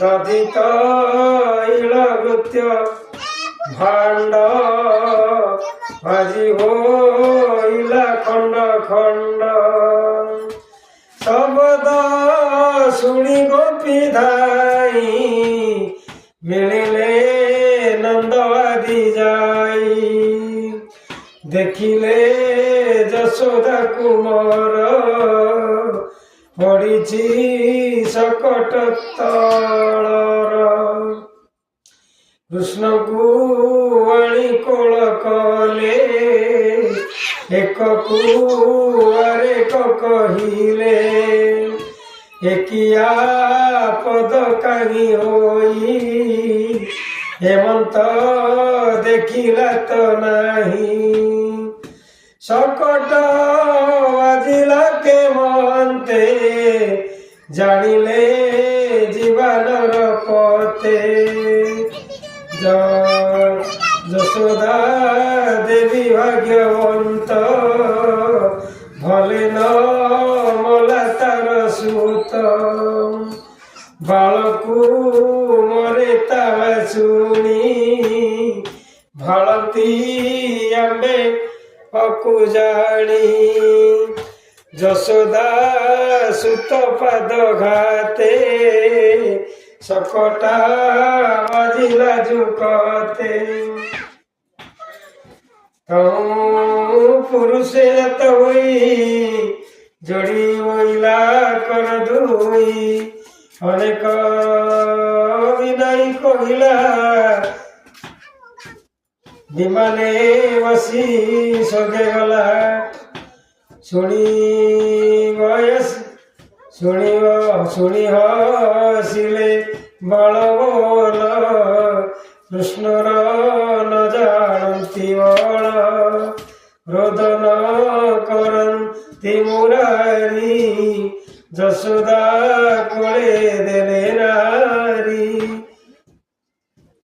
দধিত ইলগুত্য ভাণ্ড ভাজি হইলা খণ্ড খণ্ড শব্দ শুনি গোপী ধাই মিলিলে নন্দ আদি যাই দেখিলে যশোদা কুমার পড়িছি সকট তଳର କୃଷ୍ଣକୁ ଆଣି କୋଳ କଲେ ଏକକୁ ଆରେକ କହିଲେ ଏକିଆ ପଦ କାହିଁ ହୋଇ ହେମନ୍ତ ଦେଖିଲା ତ ନାହିଁ सकट बाजिला के मन्ते जानिले जीवनर पते যশোদা देवी भाग्यवंत भले न मला तार सुत बाळकु मरे तावा शुणी भाळती आंबे अकुजाणी যশোদা সুত পাদ ঘাতে সকটা বাজিলা জুকতে পুরুষে রাত হই জড়ি হইলা কর দুই অনেক বিনয় কহিলা বিমানে বসি সগে গলা শুনি হসিলে বলবল কৃষ্ণর ন জানতি বল রোদন করন্তি মুরারি যশোদা কোলে দেলে নারী।